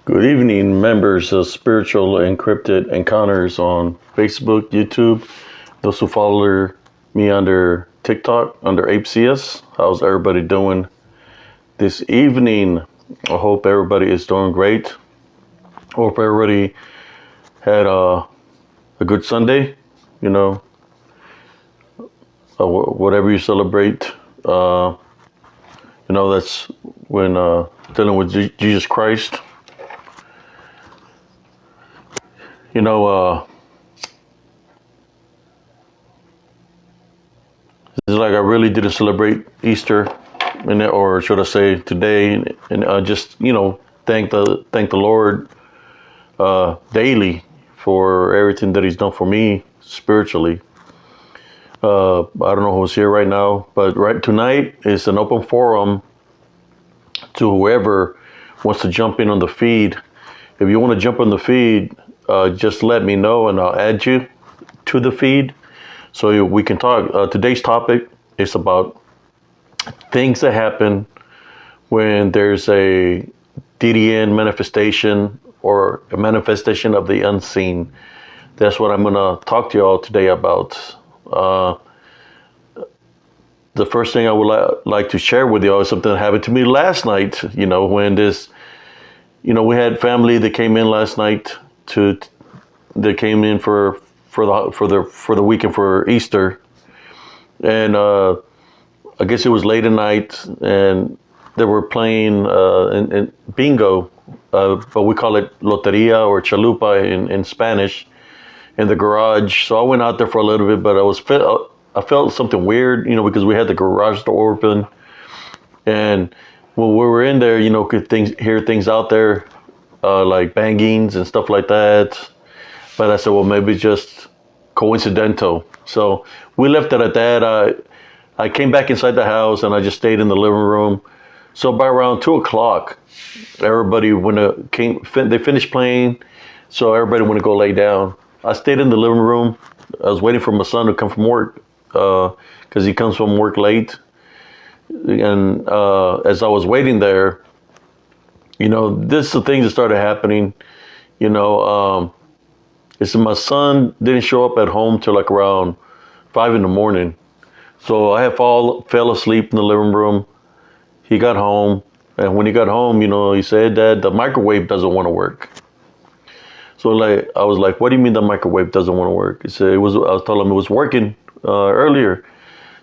Good evening, members of Spiritual Encrypted Encounters on Facebook, YouTube, those who follow me under TikTok, under ApeCS. How's everybody doing this evening? I hope everybody is doing great. Hope everybody had a good Sunday, whatever you celebrate. That's when dealing with Jesus Christ. It's like I really didn't celebrate Easter, or should I say today, and just thank the Lord daily for everything that He's done for me spiritually. I don't know who's here right now, but tonight is an open forum to whoever wants to jump in on the feed. If you want to jump on the feed, just let me know and I'll add you to the feed so we can talk. Today's topic is about things that happen when there's a DDN manifestation or a manifestation of the unseen. That's what I'm going to talk to you all today about. The first thing I would like to share with you all is something that happened to me last night. When we had family that came in last night they came in for the weekend for Easter, and I guess it was late at night, and they were playing in bingo, but we call it loteria or chalupa in Spanish, in the garage. So I went out there for a little bit, but I felt something weird, because we had the garage door open, and when we were in there, could hear things out there, like bangings and stuff like that. But I said, well, maybe it's just coincidental. So we left it at that. I came back inside the house and I just stayed in the living room. So by around 2:00, everybody they finished playing. So everybody went to go lay down. I stayed in the living room. I was waiting for my son to come from work, because he comes from work late. And as I was waiting there, this is the things that started happening. It's my son didn't show up at home till like around 5 a.m. So I had fell asleep in the living room. He got home, and when he got home, he said that the microwave doesn't want to work. So I was like, what do you mean the microwave doesn't want to work? He said I was telling him it was working earlier.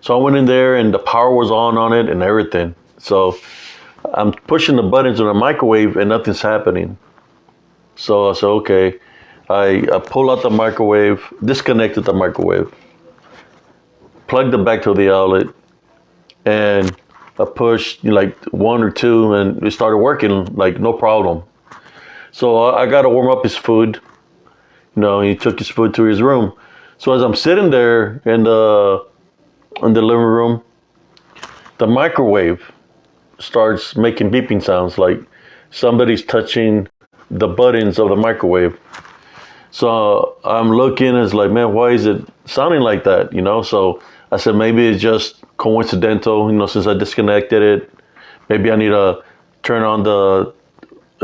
So I went in there and the power was on it and everything. So I'm pushing the buttons on the microwave and nothing's happening. So I said, okay. I pulled out the microwave, disconnected the microwave, plugged it back to the outlet, and I pushed like 1 or 2 and it started working like no problem. So I got to warm up his food. He took his food to his room. So as I'm sitting there in the living room, the microwave starts making beeping sounds like somebody's touching the buttons of the microwave. So I'm looking, it's like, man, why is it sounding like that? So I said, maybe it's just coincidental, since I disconnected it. Maybe I need to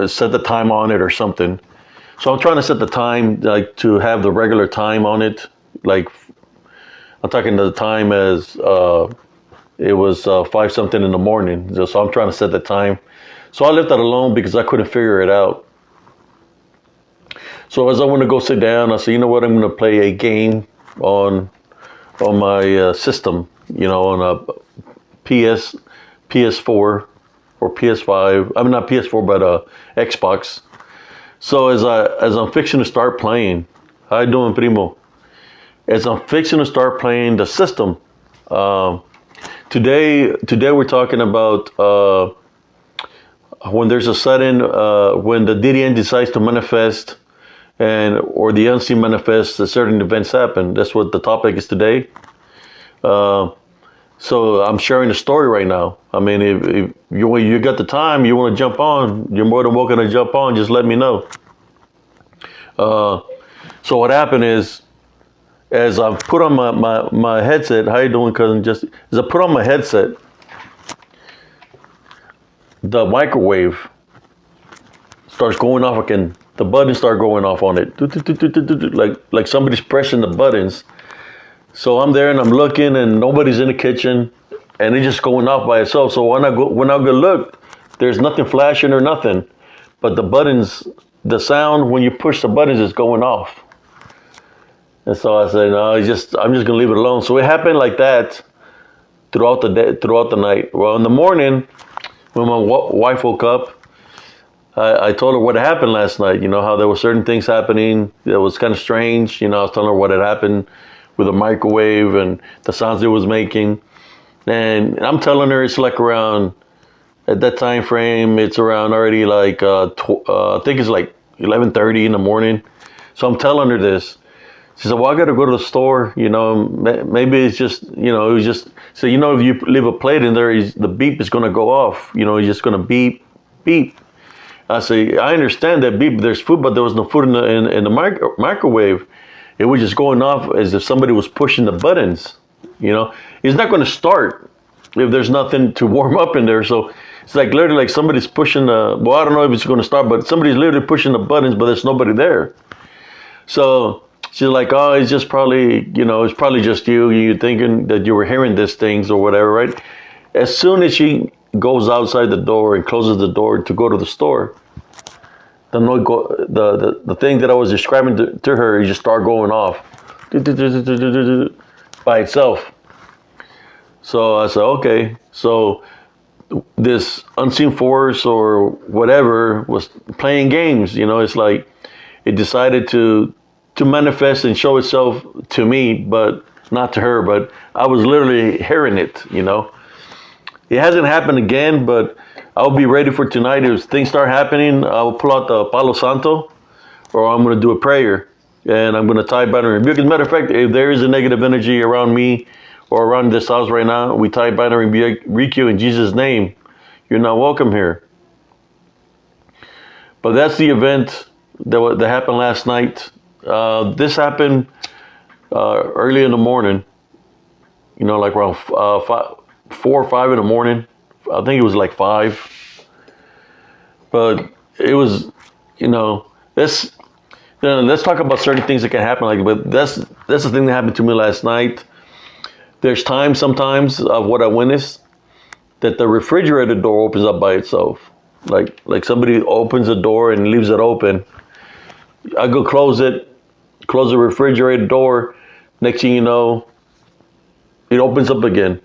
set the time on it or something. So I'm trying to set the time, like to have the regular time on it. Like I'm talking to the time as it was 5 something in the morning. So I'm trying to set the time. So I left that alone because I couldn't figure it out. So as I went to go sit down, I said, you know what, I'm going to play a game on my system, on a PS4 or PS5. I mean, not PS4, but Xbox. So as I'm fixing to start playing, how you doing, primo? As I'm fixing to start playing the system, today we're talking about when there's a sudden, when the DDN decides to manifest, or the unseen manifests, certain events happen. That's what the topic is today. So I'm sharing the story right now. I mean, if you got the time, you want to jump on, you're more than welcome to jump on. Just let me know. So what happened is, as I put on my headset, how you doing, cousin? As I put on my headset, the microwave starts going off again. The buttons start going off on it, like somebody's pressing the buttons. So I'm there and I'm looking, and nobody's in the kitchen, and it's just going off by itself. So when I go look, there's nothing flashing or nothing, but the buttons, the sound when you push the buttons is going off. And so I said, no, I'm just gonna leave it alone. So it happened like that throughout the day, throughout the night. Well, in the morning, when my wife woke up, I told her what had happened last night. You know, how there were certain things happening that was kind of strange. You know, I was telling her what had happened with the microwave and the sounds it was making. And I'm telling her it's like around, at that time frame, it's around already like, I think it's like 11:30 in the morning. So I'm telling her this. She said, well, I got to go to the store. You know, maybe it's just, you know, it was just, so, you know, if you leave a plate in there, the beep is going to go off. You know, it's just going to beep, beep. I say, I understand that beep, there's food, but there was no food in the microwave. It was just going off as if somebody was pushing the buttons. You know, it's not going to start if there's nothing to warm up in there. So it's like literally like somebody's pushing well, I don't know if it's going to start, but somebody's literally pushing the buttons, but there's nobody there. So she's like, oh, it's just probably, you know, it's probably just you. You're thinking that you were hearing these things or whatever, right? As soon as she goes outside the door and closes the door to go to the store, the thing that I was describing to her, it just started going off by itself. So I said, okay. So this unseen force or whatever was playing games. You know, it's like it decided to manifest and show itself to me, but not to her. But I was literally hearing it, you know. It hasn't happened again, but I'll be ready for tonight. If things start happening, I'll pull out the Palo Santo, or I'm going to do a prayer, and I'm going to tie, bind, and rebuke. As a matter of fact, if there is a negative energy around me or around this house right now, we tie, bind, and rebuke you in Jesus' name. You're not welcome here. But that's the event that happened last night. This happened early in the morning, you know, like around 4 or 5 in the morning. I think it was like 5. But it was, you know, let's talk about certain things that can happen. Like, but that's the thing that happened to me last night. There's times sometimes of what I witnessed that the refrigerator door opens up by itself. Like somebody opens the door and leaves it open. I go close the refrigerator door. Next thing you know, it opens up again.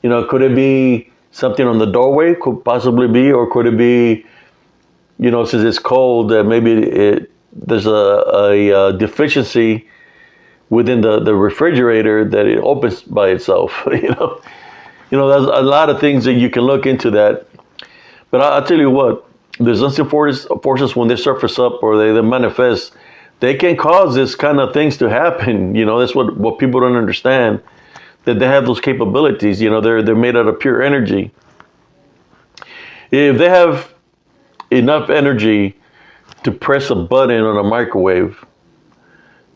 You know, could it be something on the doorway? Could possibly be, or could it be, you know, since it's cold, that maybe there's a deficiency within the refrigerator that it opens by itself. You know, there's a lot of things that you can look into that. But I'll tell you what, there's unseen forces when they surface up or they manifest, they can cause this kind of things to happen. You know, that's what people don't understand, that they have those capabilities. You know, they're made out of pure energy. If they have enough energy to press a button on a microwave,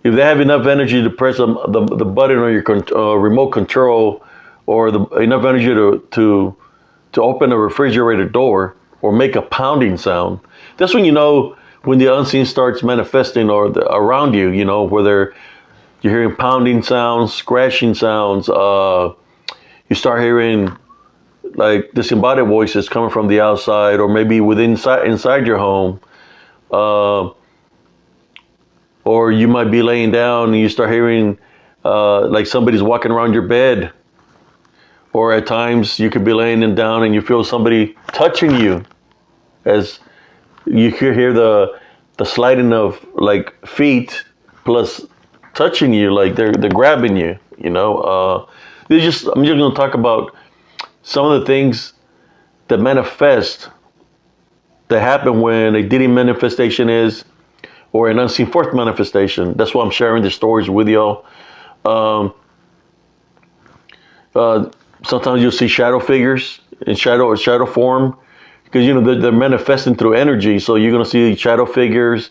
if they have enough energy to press the button on your remote control, or enough energy to open a refrigerator door or make a pounding sound, that's when you know when the unseen starts manifesting or around you. You know, whether you're hearing pounding sounds, scratching sounds, you start hearing like disembodied voices coming from the outside, or maybe inside your home, or you might be laying down and you start hearing like somebody's walking around your bed, or at times you could be laying down and you feel somebody touching you, as you could hear the sliding of like feet plus touching you, like they're grabbing you. You know, I'm just going to talk about some of the things that manifest, that happen when a DDN manifestation is, or an unseen force manifestation. That's why I'm sharing the stories with y'all. Sometimes you'll see shadow figures in shadow form, because you know they're manifesting through energy. So you're gonna see shadow figures.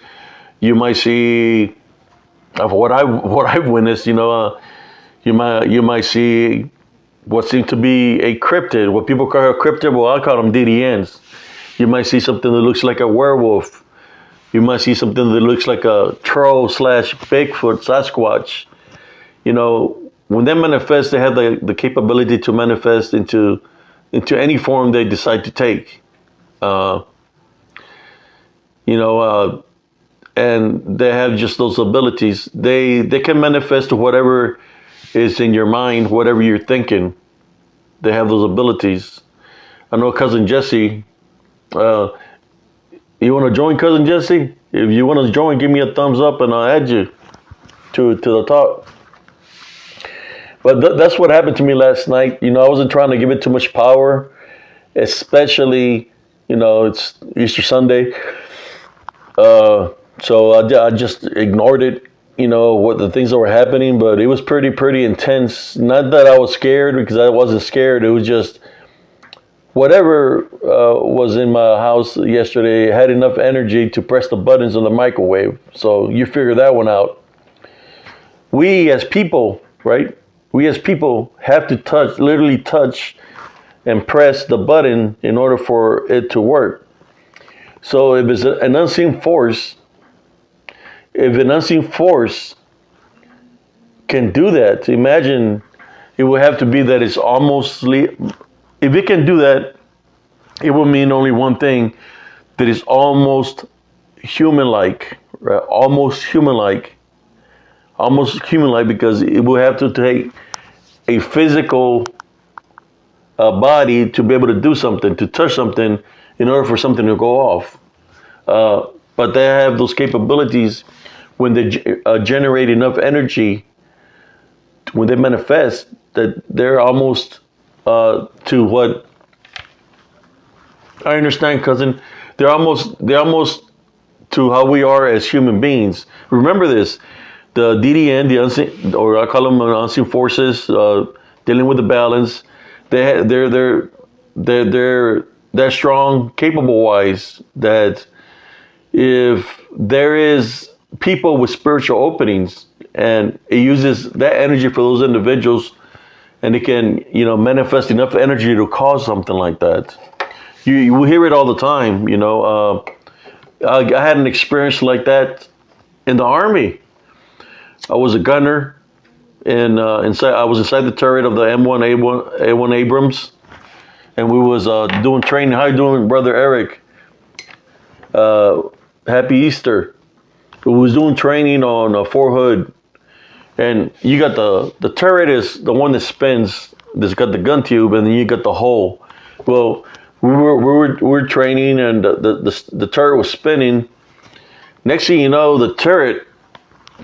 You might see, of what I've witnessed. You know, you might see what seems to be a cryptid. What people call a cryptid, well, I call them DDNs. You might see something that looks like a werewolf. You might see something that looks like a troll slash Bigfoot, Sasquatch. You know, when they manifest, they have the capability to manifest into any form they decide to take. Uh, and they have just those abilities. They can manifest to whatever is in your mind, whatever you're thinking. They have those abilities. I know Cousin Jesse. You want to join, Cousin Jesse? If you want to join, give me a thumbs up and I'll add you to the talk. But that's what happened to me last night. You know, I wasn't trying to give it too much power, especially, you know, it's Easter Sunday. So I just ignored it, you know, what the things that were happening, but it was pretty intense. Not that I was scared, because I wasn't scared. It was just whatever was in my house yesterday had enough energy to press the buttons on the microwave. So you figure that one out. We as people, right? We as people have to literally touch and press the button in order for it to work. So if it's an unseen force, if an unseen force can do that, imagine it would have to be that it's almost, if it can do that, it will mean only one thing, that is almost human-like, right? Almost human-like, because it will have to take a physical body to be able to do something, to touch something, in order for something to go off. But they have those capabilities when they generate enough energy, when they manifest, that they're almost to what I understand, cousin. They're almost to how we are as human beings. Remember this: the DDN, the unseen, or I call them unseen forces, dealing with the balance. They're that strong, capable wise, that if there is people with spiritual openings and it uses that energy for those individuals, and it can, you know, manifest enough energy to cause something like that. You will hear it all the time. You know, I had an experience like that in the Army. I was a gunner, and I was inside the turret of the A1 Abrams, and we was doing training. How you doing, Brother Eric? Happy Easter. We was doing training on Fort Hood, and you got the turret is the one that spins. That's got the gun tube, and then you got the hole. Well, we were training, and the turret was spinning. Next thing you know, the turret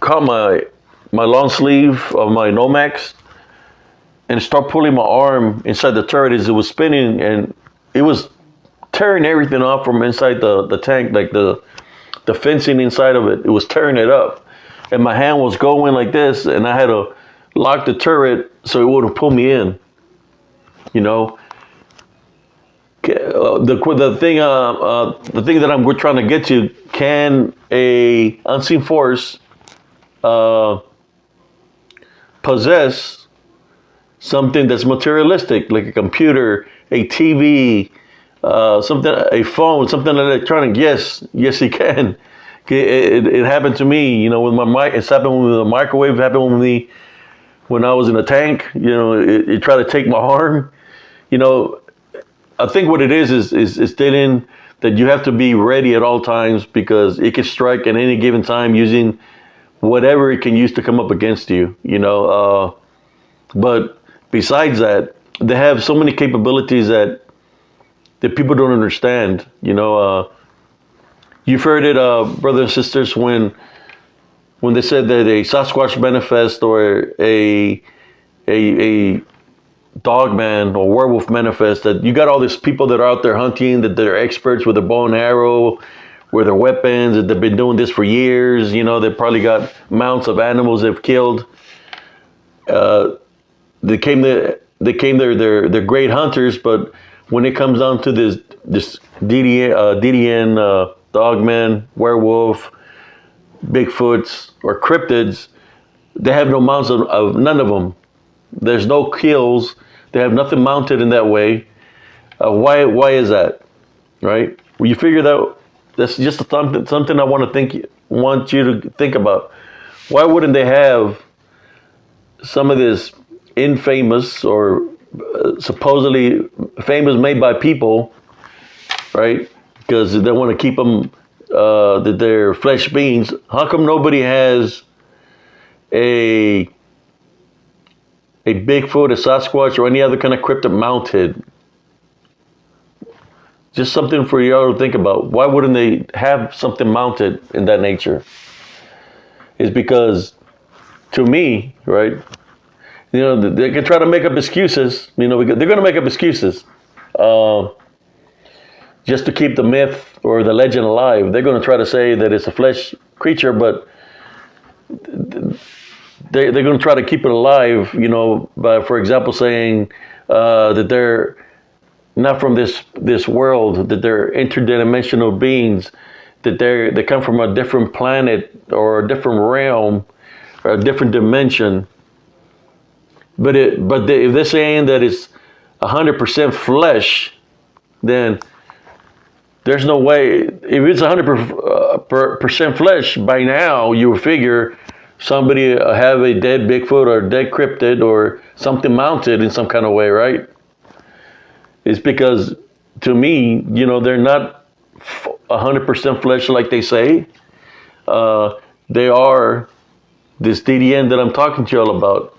caught my long sleeve of my Nomex and start pulling my arm inside the turret as it was spinning, and it was tearing everything off from inside the tank, like the fencing inside of it. It was tearing it up, and my hand was going like this, and I had to lock the turret so it wouldn't pull me in. You know, the thing that we're trying to get to: can a unseen force possess something that's materialistic, like a computer, a TV, a phone, something electronic? Yes, he can. It happened to me, you know, with my mic. It's happened with the microwave. It happened with me when I was in a tank. You know, it tried to take my arm. You know, I think what it is stating that you have to be ready at all times, because it can strike at any given time using whatever it can use to come up against you. You know, but besides that, they have so many capabilities that people don't understand. You know, you've heard it, brothers and sisters, when they said that a Sasquatch manifest, or a dog man or werewolf manifest, that you got all these people that are out there hunting, that they're experts with a bow and arrow, with their weapons, that they've been doing this for years. You know, they've probably got mounts of animals they've killed. They came there, they're great hunters, but when it comes down to this DDN, dogman, werewolf, Bigfoots, or cryptids, they have no mounts of none of them. There's no kills. They have nothing mounted in that way. Why is that? Right? Well, you figure that that's just something I want you to think about. Why wouldn't they have some of this infamous or supposedly famous made by people, right? Because they want to keep them that they're flesh beings. How come nobody has a Bigfoot, a Sasquatch, or any other kind of cryptid mounted? Just something for y'all to think about. Why wouldn't they have something mounted in that nature? It's because, to me, right? You know, they can try to make up excuses. You know, they're going to make up excuses just to keep the myth or the legend alive. They're going to try to say that it's a flesh creature, but they're going to try to keep it alive. You know, by, for example, saying that they're not from this world, that they're interdimensional beings, that they come from a different planet or a different realm or a different dimension. But if they're saying that it's 100% flesh, then there's no way. If it's 100% flesh, by now you would figure somebody have a dead Bigfoot or dead cryptid or something mounted in some kind of way, right? It's because, to me, you know, they're not 100% flesh like they say. They are this DDN that I'm talking to y'all about,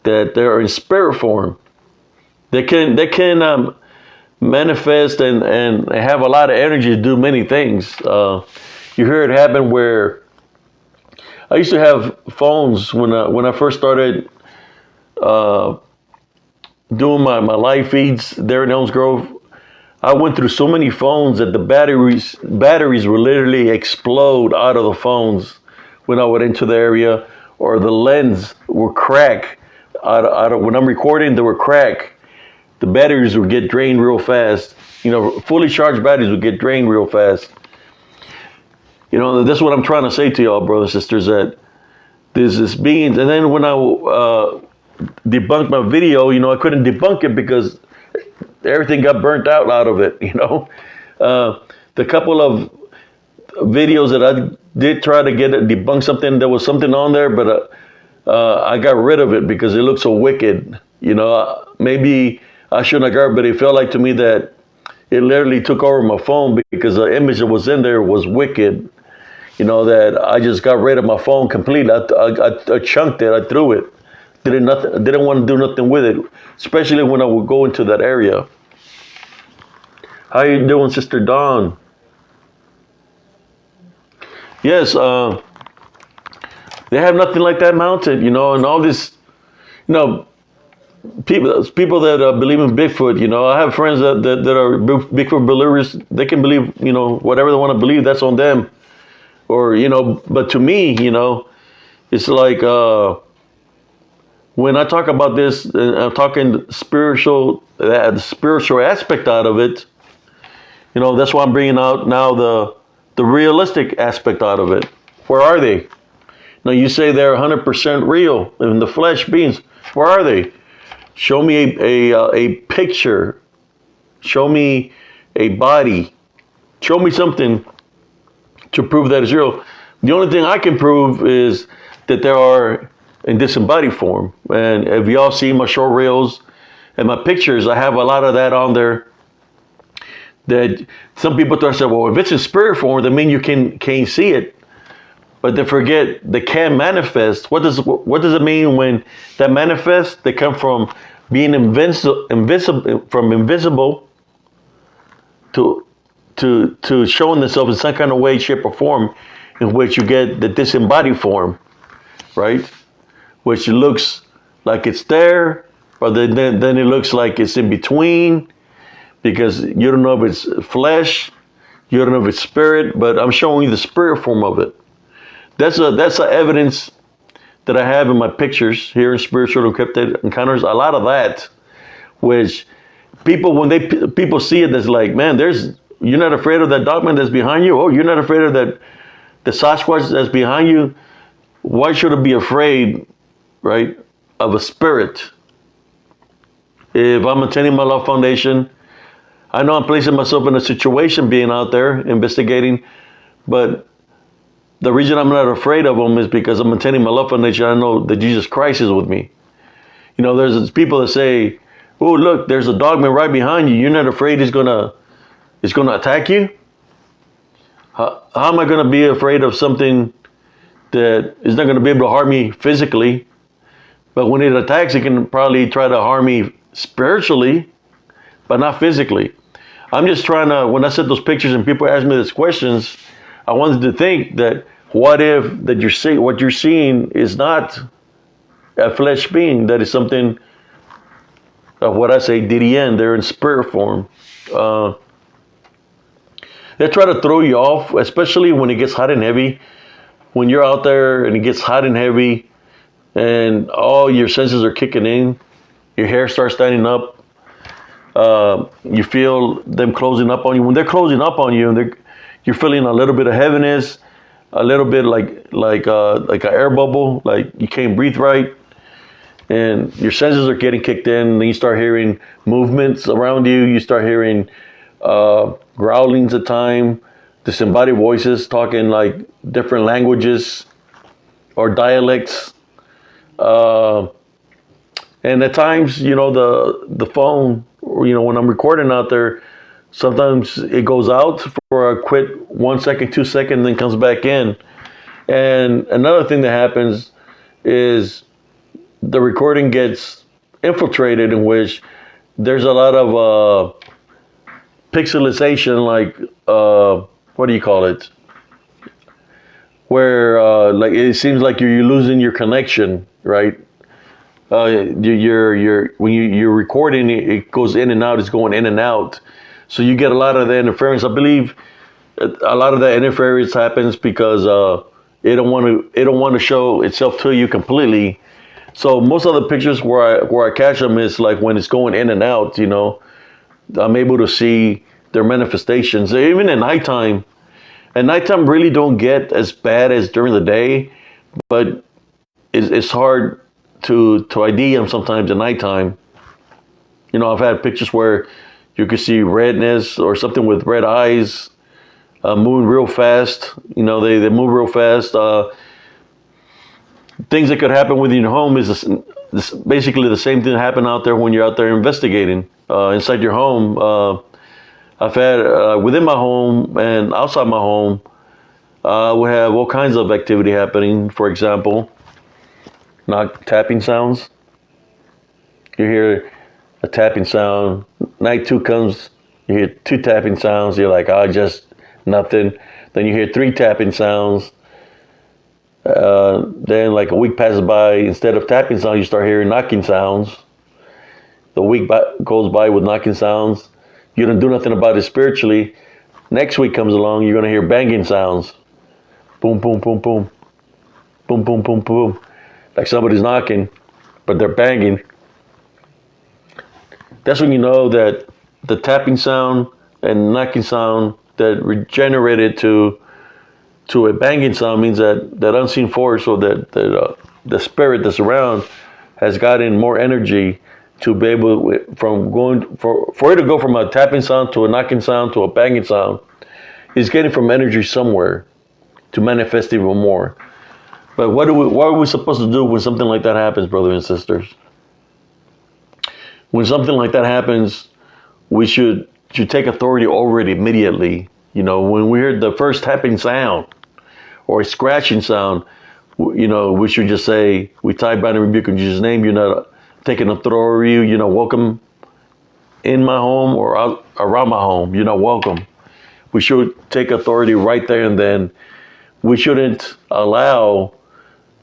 that they are in spirit form. They can manifest and have a lot of energy to do many things. You hear it happen where I used to have phones when I first started doing my live feeds there in Elms Grove. I went through so many phones that the batteries would literally explode out of the phones when I went into the area, or the lens would crack out of when I'm recording. They would crack. The batteries would get drained real fast. You know, fully charged batteries would get drained real fast. You know, that's what I'm trying to say to y'all, brothers and sisters, that there's this beings. And then when I debunked my video, you know, I couldn't debunk it because everything got burnt out of it, you know. The couple of videos that I did try to get it debunk something, there was something on there, but I got rid of it because it looked so wicked. You know, maybe I shouldn't have got it, but it felt like to me that it literally took over my phone because the image that was in there was wicked. You know, that I just got rid of my phone completely. I chunked it, I threw it. Didn't want to do nothing with it, especially when I would go into that area. How you doing, Sister Dawn? Yes, they have nothing like that mounted, you know, and all this, you know, people that believe in Bigfoot, you know, I have friends that are Bigfoot believers. They can believe, you know, whatever they want to believe, that's on them. Or, you know, but to me, you know, it's like, when I talk about this, I'm talking spiritual, the spiritual aspect out of it. You know, that's why I'm bringing out now the realistic aspect out of it. Where are they? Now you say they're 100% real in the flesh beings. Where are they? Show me a picture. Show me a body. Show me something to prove that it's real. The only thing I can prove is that there are in disembodied form. And if y'all see my short reels and my pictures, I have a lot of that on there. That some people start saying, well, if it's in spirit form, that means you can't see it. But they forget they can manifest. What does it mean when that manifests? They come from being invisible to showing themselves in some kind of way, shape, or form, in which you get the disembodied form, right? Which looks like it's there, but then it looks like it's in between, because you don't know if it's flesh, you don't know if it's spirit, but I'm showing you the spirit form of it. That's the evidence that I have in my pictures here in Spiritual Encrypted Encounters. A lot of that, which people, when people see it, it's like, man, you're not afraid of that dogman that's behind you? Oh, you're not afraid of that, the Sasquatch that's behind you? Why should I be afraid, right, of a spirit? If I'm attending my love foundation, I know I'm placing myself in a situation being out there investigating, but the reason I'm not afraid of them is because I'm maintaining my love for nature. I know that Jesus Christ is with me. You know, there's people that say, "Oh, look, there's a dogman right behind you. You're not afraid he's gonna attack you." How am I gonna be afraid of something that is not gonna be able to harm me physically, but when it attacks, it can probably try to harm me spiritually, but not physically. I'm just trying to. When I set those pictures and people ask me these questions, I wanted to think that what if that what you're seeing is not a flesh being, that is something of what I say DDN, they're in spirit form. They try to throw you off, especially when it gets hot and heavy. When you're out there and it gets hot and heavy and all your senses are kicking in, your hair starts standing up, you feel them closing up on you. When they're closing up on you, and you're feeling a little bit of heaviness, a little bit like an air bubble, like you can't breathe right, and your senses are getting kicked in. And then you start hearing movements around you. You start hearing growlings at time, disembodied voices talking like different languages or dialects. And at times, you know, the phone, you know, when I'm recording out there, sometimes it goes out for a quick 1 second, 2 seconds, then comes back in. And another thing that happens is the recording gets infiltrated, in which there's a lot of pixelization, like what do you call it? Where like it seems like you're losing your connection, right? You're when you're recording, it goes in and out. It's going in and out, so you get a lot of the interference. I believe a lot of that interference happens because it don't want to show itself to you completely. So most of the pictures where I catch them is like when it's going in and out. You know, I'm able to see their manifestations. Even at nighttime. At nighttime really don't get as bad as during the day, but it's hard to ID them sometimes at nighttime. You know, I've had pictures where you could see redness or something with red eyes, moving real fast. You know, they move real fast. Things that could happen within your home is basically the same thing that happen out there when you're out there investigating inside your home. I've had within my home and outside my home, we have all kinds of activity happening. For example, tapping sounds. You hear a tapping sound. Night two comes, you hear 2 tapping sounds. You're like, oh, just nothing. Then you hear 3 tapping sounds. Then like a week passes by. Instead of tapping sounds, you start hearing knocking sounds. The week goes by with knocking sounds. You don't do nothing about it spiritually. Next week comes along, you're going to hear banging sounds. Boom, boom, boom, boom. Boom, boom, boom, boom. Like somebody's knocking, but they're banging. That's when you know that the tapping sound and knocking sound that regenerated to a banging sound means that unseen force, or that the spirit that's around has gotten more energy to be able for it to go from a tapping sound to a knocking sound to a banging sound. It's getting from energy somewhere to manifest even more. But what are we supposed to do when something like that happens, brothers and sisters? When something like that happens, we should take authority over it immediately. You know, when we hear the first tapping sound or a scratching sound, you know, we should just say, we tie, bind, and rebuke in Jesus' name. You're not taking authority. You're not welcome in my home or out around my home. You're not welcome. We should take authority right there and then. We shouldn't allow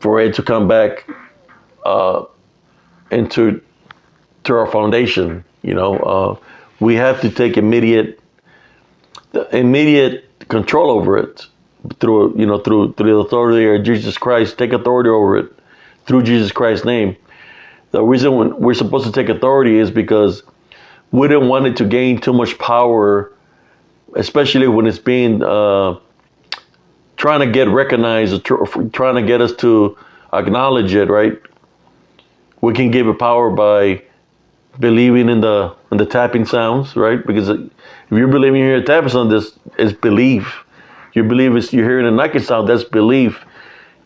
for it to come back into our foundation. You know, we have to take immediate control over it through the authority of Jesus Christ. Take authority over it through Jesus Christ's name. The reason we're supposed to take authority is because we don't want it to gain too much power, especially when it's being trying to get recognized, trying to get us to acknowledge it, right? We can give it power by believing in the tapping sounds, right? Because if you're believing you hear a tapping sound, this is belief. You believe you're hearing a knocking sound, that's belief.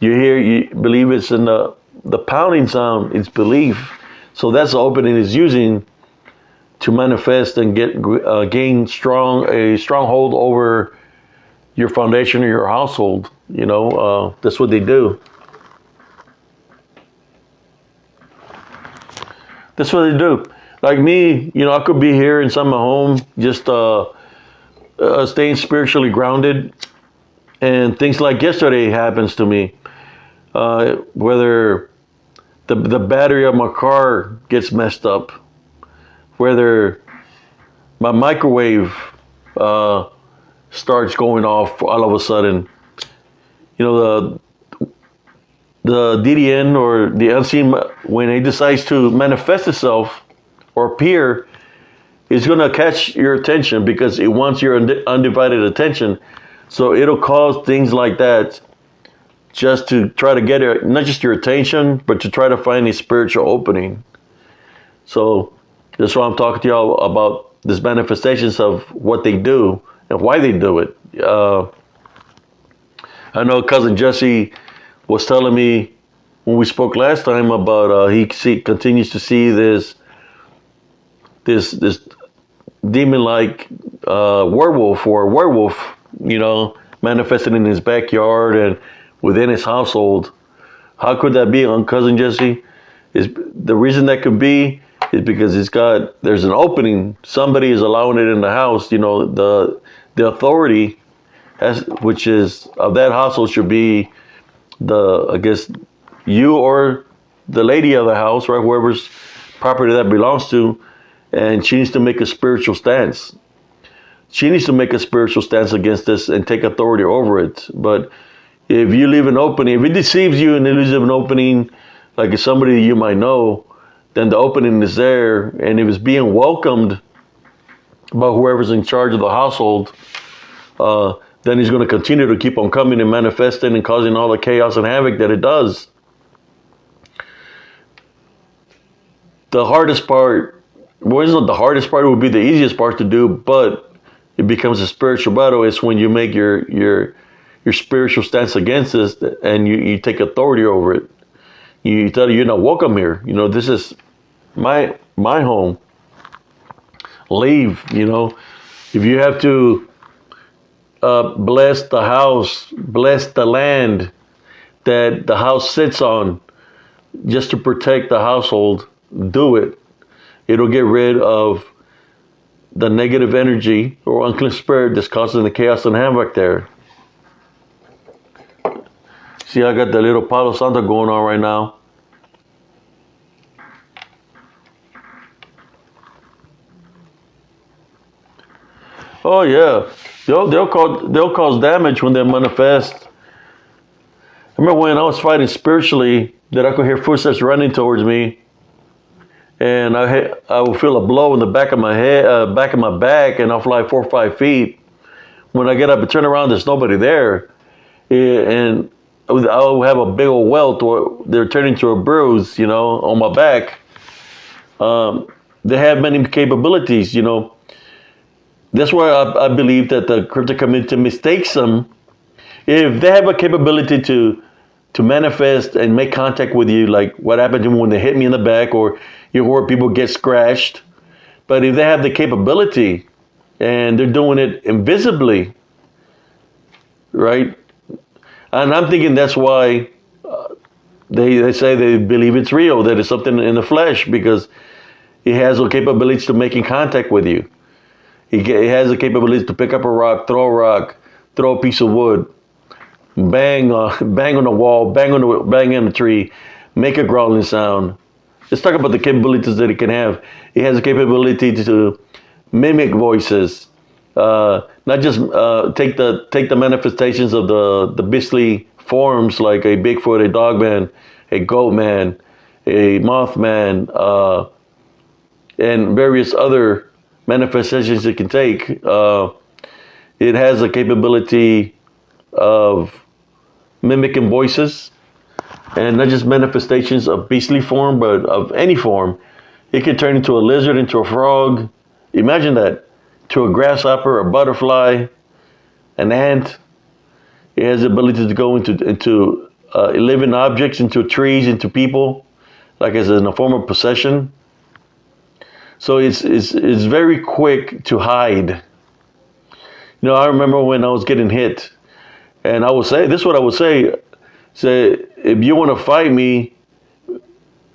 You believe it's in the pounding sound, it's belief. So that's the opening is using to manifest and gain a stronghold over your foundation or your household. That's what they do. That's what they do. Like me, I could be here inside my home, just staying spiritually grounded, and things like yesterday happens to me. Whether the battery of my car gets messed up, whether my microwave starts going off all of a sudden. The DDN or the unseen, when it decides to manifest itself or appear, is going to catch your attention because it wants your undivided attention. So it'll cause things like that just to try to get not just your attention, but to try to find a spiritual opening. So that's why I'm talking to y'all about these manifestations of what they do and why they do it. I know Cousin Jesse was telling me when we spoke last time about he continues to see this demon-like werewolf, manifested in his backyard and within his household. How could that be, Cousin Jesse? Is the reason that could be is because there's an opening. Somebody is allowing it in the house. The authority which is of that household should be I guess you or the lady of the house, right? Whoever's property that belongs to, and she needs to make a spiritual stance. She needs to make a spiritual stance against this and take authority over it. But if you leave an opening, if it deceives you and it leaves an opening, like it's somebody you might know, then the opening is there, and if it's being welcomed by whoever's in charge of the household, then he's going to continue to keep on coming and manifesting and causing all the chaos and havoc that it does. The hardest part, well, it's not the hardest part, it would be the easiest part to do, but it becomes a spiritual battle. It's when you make your spiritual stance against this and you take authority over it. You tell you're not welcome here. This is my home. Leave, If you have to bless the house, bless the land that the house sits on, just to protect the household, do it. It'll get rid of the negative energy or unclean spirit that's causing the chaos and havoc there. See, I got the little Palo Santo going on right now. Oh yeah. They'll cause damage when they manifest. I remember when I was fighting spiritually that I could hear footsteps running towards me, and I would feel a blow in the back of my head, back of my back, and I'll fly 4 or 5 feet. When I get up and turn around, there's nobody there, and I'll have a big old welt, or they're turning to a bruise, on my back. They have many capabilities, That's why I believe that the crypto community mistakes them. If they have a capability to manifest and make contact with you, like what happened to me when they hit me in the back, or you heard people get scratched. But if they have the capability and they're doing it invisibly, right? And I'm thinking that's why they say they believe it's real, that it's something in the flesh, because it has the capabilities to making contact with you. He has the capability to pick up a rock, throw a piece of wood, bang on the wall, bang on the tree, make a growling sound. Let's talk about the capabilities that it can have. It has the capability to mimic voices, not just take the manifestations of the beastly forms like a Bigfoot, a dogman, a goatman, a mothman, and various other manifestations it can take. It has a capability of mimicking voices, and not just manifestations of beastly form, but of any form. It can turn into a lizard, into a frog. Imagine that. To a grasshopper, a butterfly, an ant. It has the ability to go into living objects, into trees, into people, like as in a form of possession. So it's very quick to hide. I remember when I was getting hit, and I would say, this is what I would say: say, if you want to fight me,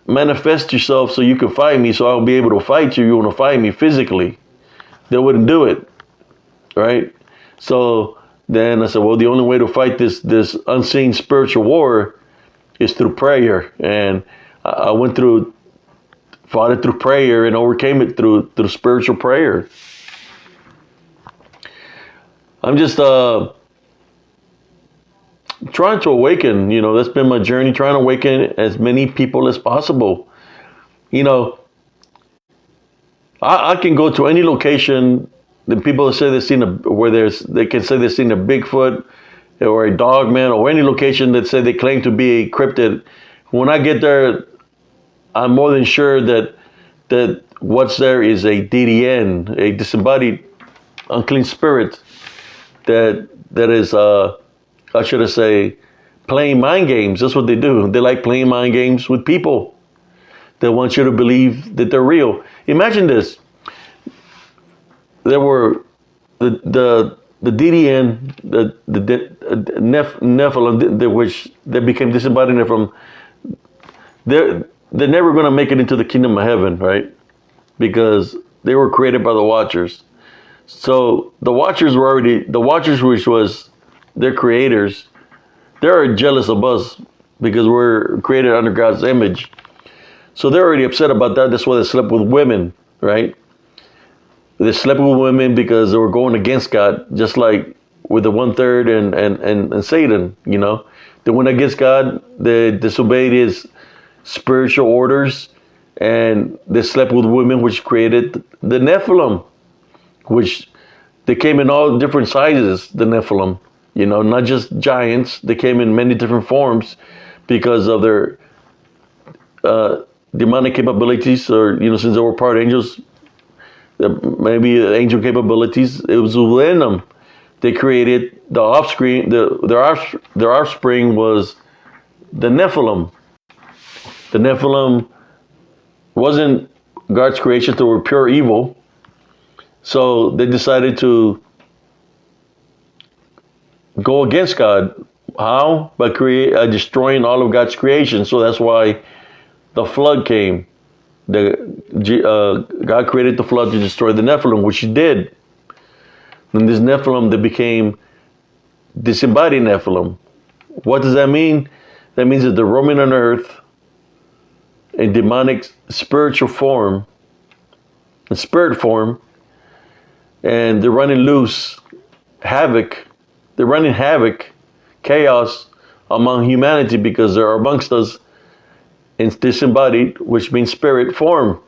manifest yourself so you can fight me, so I'll be able to fight you. You want to fight me physically? They wouldn't do it, right? So then I said, well, the only way to fight this unseen spiritual war is through prayer, and I fought it through prayer and overcame it through spiritual prayer. I'm just trying to awaken. That's been my journey, trying to awaken as many people as possible. I can go to any location. The people say they've seen they can say they've seen a Bigfoot or a dog man, or any location that say they claim to be a cryptid. When I get there, I'm more than sure that what's there is a DDN, a disembodied unclean spirit that is how should I say, playing mind games. That's what they do. They like playing mind games with people. They want you to believe that they're real. Imagine this. There were the DDN, the Nephilim, which they became disembodied Nephilim. They're never going to make it into the kingdom of heaven, right? Because they were created by the Watchers. So the Watchers, which was their creators, they're jealous of us because we're created under God's image. So they're already upset about that. That's why they slept with women, right? They slept with women because they were going against God, just like with the 1/3 and Satan, They went against God, they disobeyed his spiritual orders, and they slept with women, which created the Nephilim, which they came in all different sizes, the Nephilim, not just giants. They came in many different forms because of their demonic capabilities, or, since they were part angels, maybe angel capabilities, it was within them. They created the offspring, their offspring was the Nephilim. The Nephilim wasn't God's creation, they were pure evil. So they decided to go against God. How? By destroying all of God's creation. So that's why the flood came. God created the flood to destroy the Nephilim, which he did. And this Nephilim, they became disembodied Nephilim. What does that mean? That means that they're roaming on earth in demonic spiritual form, in spirit form, and they're running loose havoc. They're running havoc, chaos among humanity because they're amongst us in disembodied, which means spirit form.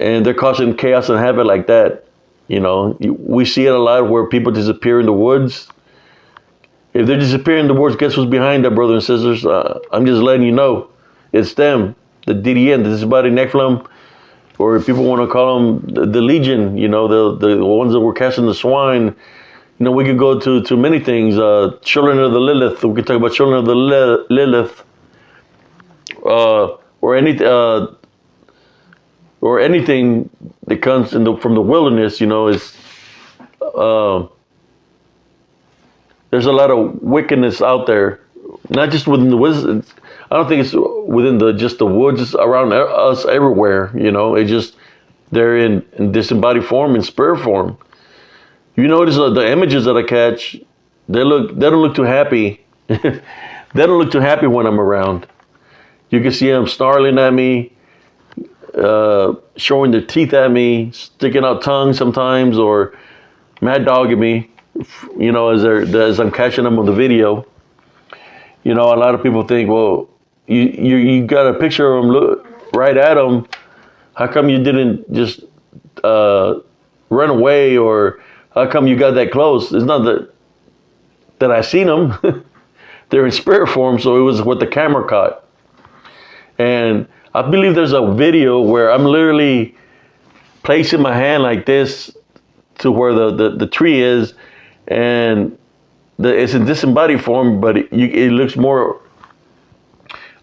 And they're causing chaos and havoc like that. We see it a lot where people disappear in the woods. If they disappear in the woods, guess who's behind that, brothers and sisters? I'm just letting you know. It's them, the DDN, the disembodied Nephilim, or people want to call them the Legion, the ones that were casting the swine. We could go to many things. Children of the Lilith. We could talk about children of the Lilith. Or anything that comes from the wilderness, is there's a lot of wickedness out there, not just within the woods. I don't think it's within just the woods. It's around us everywhere. It just they're in disembodied form, in spirit form. You notice the images that I catch, they don't look too happy. They don't look too happy when I'm around. You can see them snarling at me, showing their teeth at me, sticking out tongues sometimes, or mad dogging me, as I'm catching them on the video. A lot of people think, well, you got a picture of them, look right at them. How come you didn't just run away, or how come you got that close? It's not that I seen them. They're in spirit form, so it was what the camera caught. And I believe there's a video where I'm literally placing my hand like this to where the tree is, and it's in disembodied form, but it looks more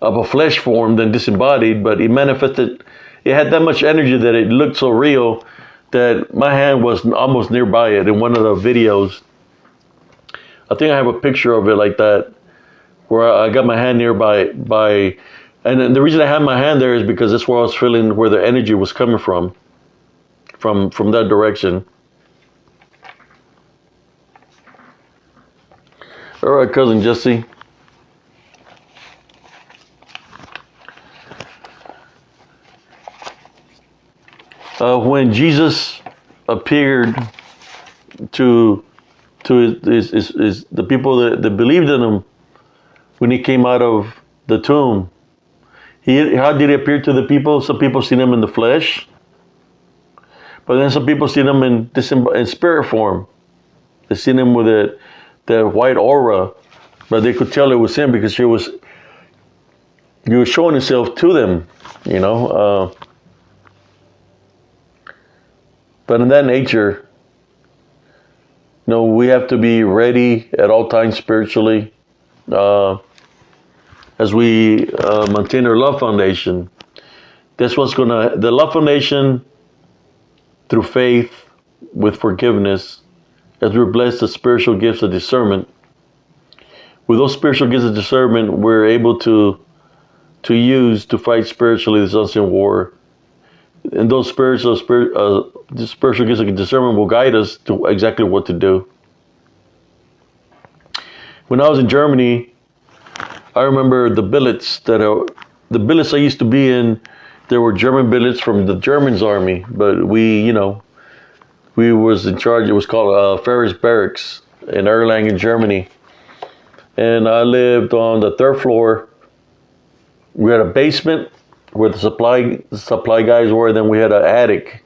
of a flesh form than disembodied, but it manifested, it had that much energy that it looked so real that my hand was almost nearby it in one of the videos. I think I have a picture of it like that, where I got my hand nearby, and then the reason I had my hand there is because that's where I was feeling where the energy was coming from that direction. All right, cousin Jesse. When Jesus appeared to the people that believed in him, when he came out of the tomb, how did he appear to the people? Some people seen him in the flesh, but then some people seen him in spirit form. They seen him with that white aura, but they could tell it was him because he was showing himself to them, you know. But in that nature, you know, we have to be ready at all times spiritually, as we maintain our love foundation. That's what's the love foundation through faith with forgiveness, as we're blessed with spiritual gifts of discernment. With those spiritual gifts of discernment, we're able to use to fight spiritually this unseen war. And those spiritual gifts of discernment will guide us to exactly what to do. When I was in Germany, I remember the billets I used to be in. There were German billets from the Germans army, but we was in charge. It was called Ferris Barracks in Erlangen, Germany, and I lived on the 3rd floor. We had a basement where the supply guys were. Then we had an attic.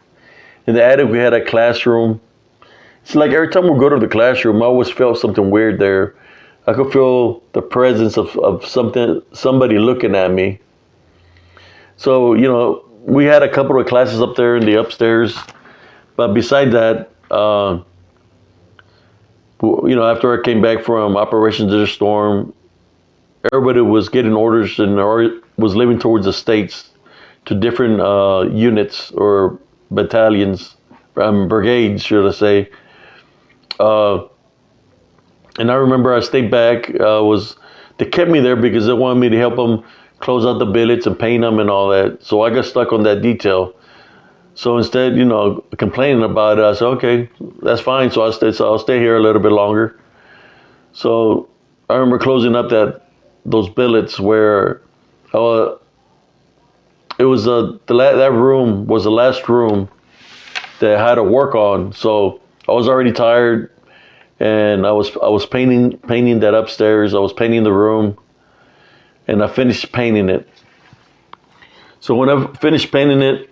In the attic, we had a classroom. It's like every time we go to the classroom, I always felt something weird there. I could feel the presence of somebody looking at me. So, you know, we had a couple of classes up there in the upstairs. But beside that, you know, after I came back from Operation Desert Storm, everybody was getting orders and was living towards the States to different units or battalions, brigades, should I say. And I remember I stayed back. They kept me there because they wanted me to help them close out the billets and paint them and all that. So I got stuck on that detail. So instead, you know, complaining about it, I said, okay, that's fine. So I'll stay here a little bit longer. So I remember closing up those billets where it was that room was the last room that I had to work on. So I was already tired, and I was painting that upstairs. I was painting the room, and I finished painting it. So when I finished painting it,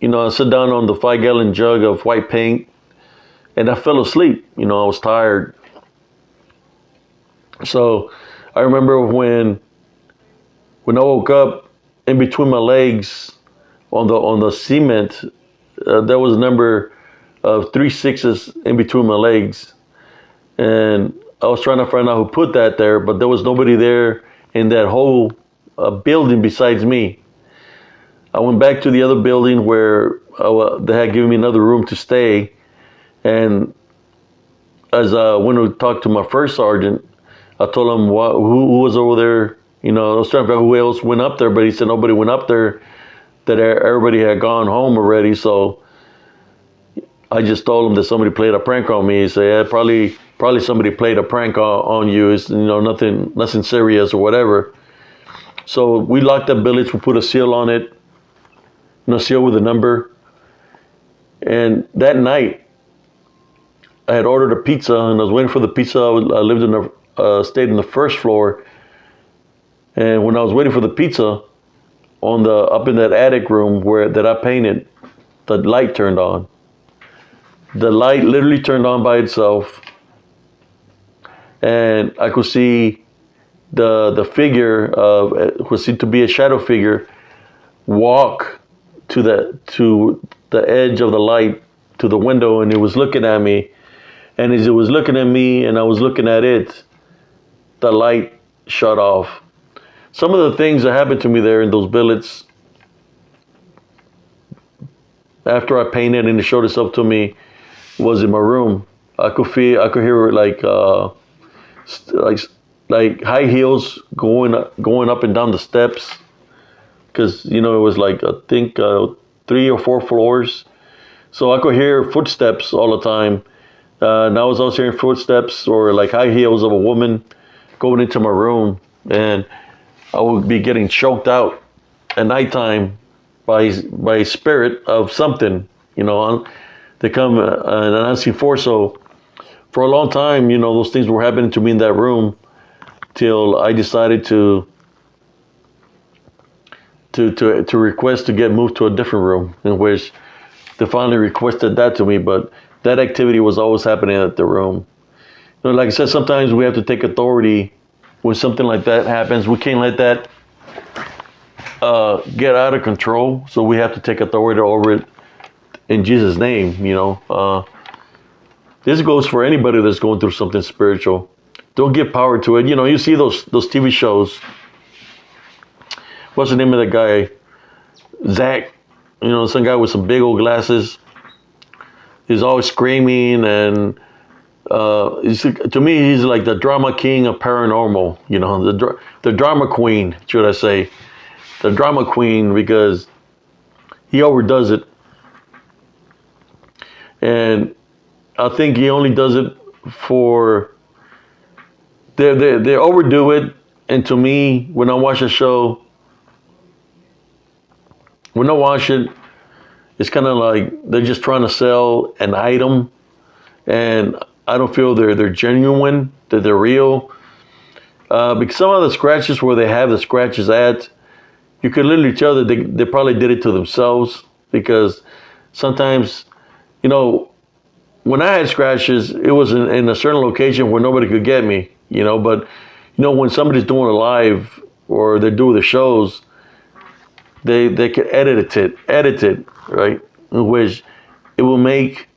you know, I sat down on the 5-gallon jug of white paint, and I fell asleep. You know, I was tired. So I remember when I woke up, in between my legs on the cement, there was a number of 3 6s in between my legs. And I was trying to find out who put that there, but there was nobody there in that whole building besides me. I went back to the other building where they had given me another room to stay. And as I went to talk to my first sergeant, I told him who was over there. You know, I was trying to figure out who else went up there, but he said nobody went up there, that everybody had gone home already. So I just told him that somebody played a prank on me. He said, yeah, probably somebody played a prank on you. It's, you know, nothing serious or whatever. So we locked up billets. We put a seal on it, seal with a number. And that night, I had ordered a pizza, and I was waiting for the pizza. I lived stayed in the 1st floor. And when I was waiting for the pizza, up in that attic room that I painted, the light turned on. The light literally turned on by itself, and I could see the figure of what seemed to be a shadow figure walk to the edge of the light, to the window, and it was looking at me. And as it was looking at me and I was looking at it, the light shut off. Some of the things that happened to me there in those billets, after I painted and it showed itself to me, was in my room. I could hear like high heels going up and down the steps, because it was like, I think 3 or 4 floors. So I could hear footsteps all the time. And I was also hearing footsteps or like high heels of a woman going into my room, and I would be getting choked out at nighttime by spirit of something, they come an unseen force. So for a long time, those things were happening to me in that room, till I decided to request to get moved to a different room, in which they finally requested that to me. But that activity was always happening at the room. Like I said, sometimes we have to take authority when something like that happens. We can't let that get out of control. So we have to take authority over it in Jesus' name. This goes for anybody that's going through something spiritual. Don't give power to it. You see those TV shows. What's the name of that guy? Zach. Some guy with some big old glasses. He's always screaming, and to me, he's like the drama king of paranormal. The drama queen, should I say? The drama queen, because he overdoes it, and I think he only does it for. They overdo it, and to me, when I watch a show, when I watch it, it's kind of like they're just trying to sell an item, and I don't feel they're genuine, that they're real. Because some of the scratches where they have the scratches at, you could literally tell that they probably did it to themselves. Because sometimes, when I had scratches, it was in a certain location where nobody could get me, But, when somebody's doing a live or they're doing the shows, they can edit it, right? In which it will make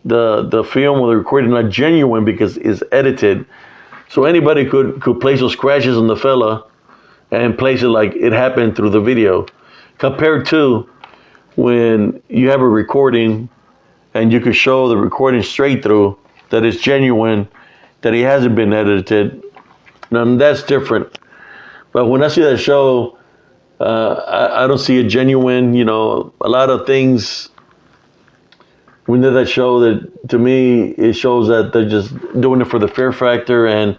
the film or the recording not genuine because it's edited. So anybody could place those scratches on the fella and place it like it happened through the video. Compared to when you have a recording and you could show the recording straight through, that it's genuine, that it hasn't been edited. Now that's different. But when I see that show, I don't see it genuine. A lot of things when they did that show, that to me it shows that they're just doing it for the fear factor and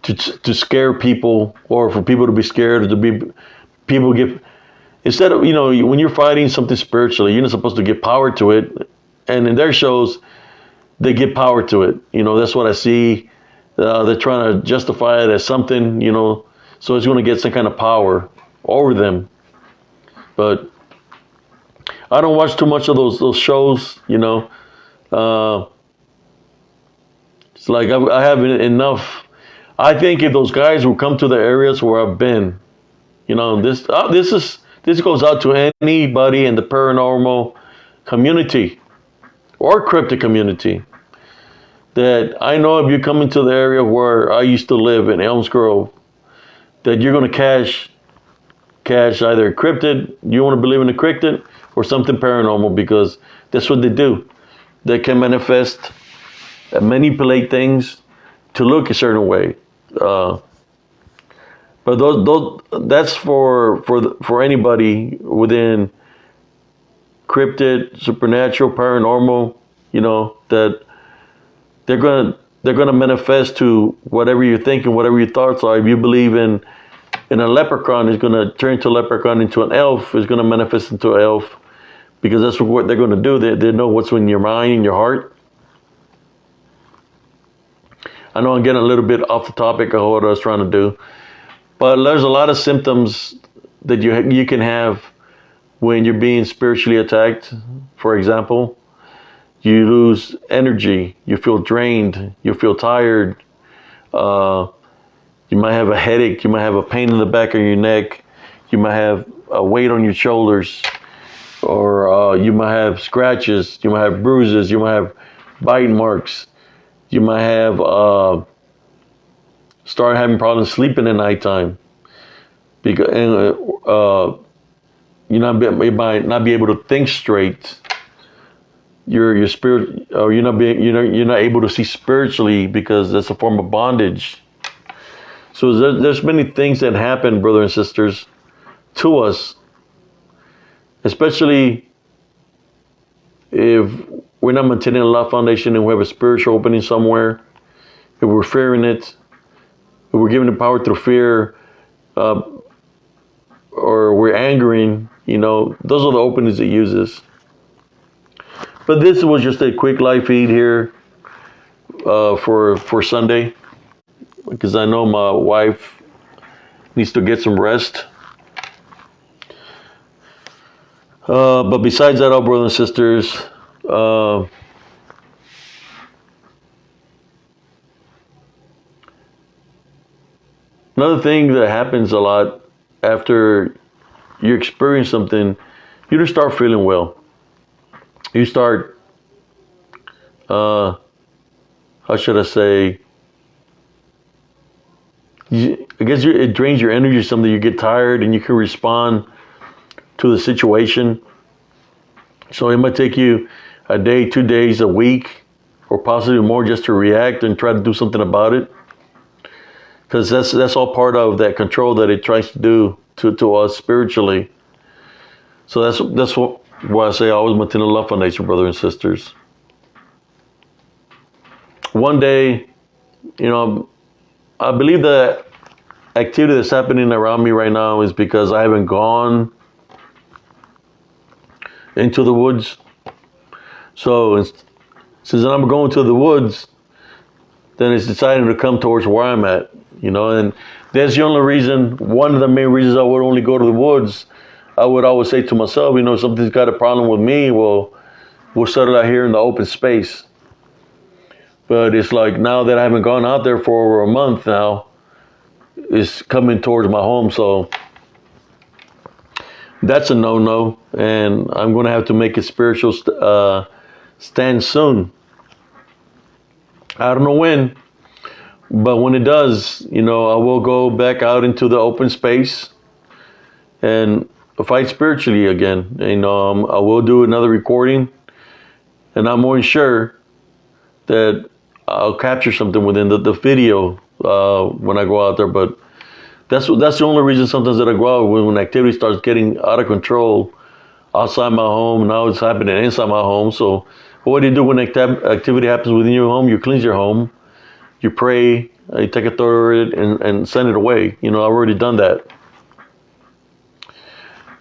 to scare people, or for people to be scared, or to be people give, instead of when you're fighting something spiritually, you're not supposed to give power to it. And in their shows, they give power to it. That's what I see. They're trying to justify it as something, so it's going to get some kind of power over them. But I don't watch too much of those shows, It's like I have enough. I think if those guys would come to the areas where I've been, this goes out to anybody in the paranormal community or cryptic community, that I know if you come into the area where I used to live in Elms Grove, that you're going to catch either cryptid, you want to believe in the cryptid, or something paranormal, because that's what they do. They can manifest and manipulate things to look a certain way. But that's for anybody within cryptid, supernatural, paranormal, that they're gonna manifest to whatever you're thinking, whatever your thoughts are. If you believe in a leprechaun, is gonna turn to a leprechaun, into an elf is gonna manifest into an elf, because that's what they're gonna do. They know what's in your mind and your heart. I know I'm getting a little bit off the topic of what I was trying to do, but there's a lot of symptoms that you can have when you're being spiritually attacked. For example, you lose energy, you feel drained, you feel tired, you might have a headache, you might have a pain in the back of your neck, You might have a weight on your shoulders, or you might have scratches. You might have bruises. You might have bite marks. You might have start having problems sleeping at nighttime. Because you might not be able to think straight. Your spirit, or you're not able to see spiritually because that's a form of bondage. So there's many things that happen, brothers and sisters, to us, especially if we're not maintaining a love foundation and we have a spiritual opening somewhere. If we're fearing it, if we're giving the power through fear, or we're angering, those are the openings it uses. But this was just a quick live feed here for Sunday, because I know my wife needs to get some rest. But besides that, all brothers and sisters, another thing that happens a lot after you experience something, you just start feeling well. You start, how should I say, I guess it drains your energy or something. You get tired and you can respond to the situation. So it might take you a day, 2 days, a week, or possibly more just to react and try to do something about it. Because that's all part of that control that it tries to do to us spiritually. So that's why I say I always maintain a love foundation, brothers and sisters. One day, I believe the activity that's happening around me right now is because I haven't gone into the woods. So since I'm going to the woods, then it's deciding to come towards where I'm at, and that's the only reason, one of the main reasons I would only go to the woods. I would always say to myself, something's got a problem with me, well, we'll settle out here in the open space. But it's like now that I haven't gone out there for over a month now, it's coming towards my home, so that's a no-no, and I'm going to have to make a spiritual stand soon. I don't know when, but when it does, I will go back out into the open space and fight spiritually again. I will do another recording, and I'm more sure that I'll capture something within the video when I go out there. But that's the only reason sometimes that I go out, when activity starts getting out of control outside my home. Now it's happening inside my home. So what do you do when activity happens within your home? You cleanse your home, you pray, you take authority and send it away. I've already done that.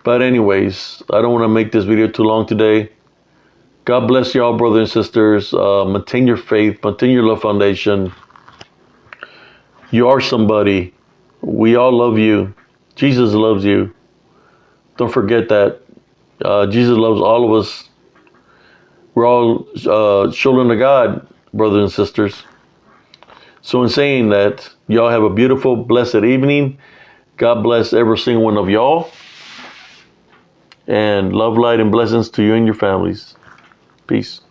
But anyways, I don't want to make this video too long today. God bless y'all, brothers and sisters. Maintain your faith, maintain your love foundation. You are somebody. We all love you. Jesus loves you. Don't forget that. Jesus loves all of us. We're all children of God, brothers and sisters. So in saying that, y'all have a beautiful, blessed evening. God bless every single one of y'all. And love, light, and blessings to you and your families. Peace.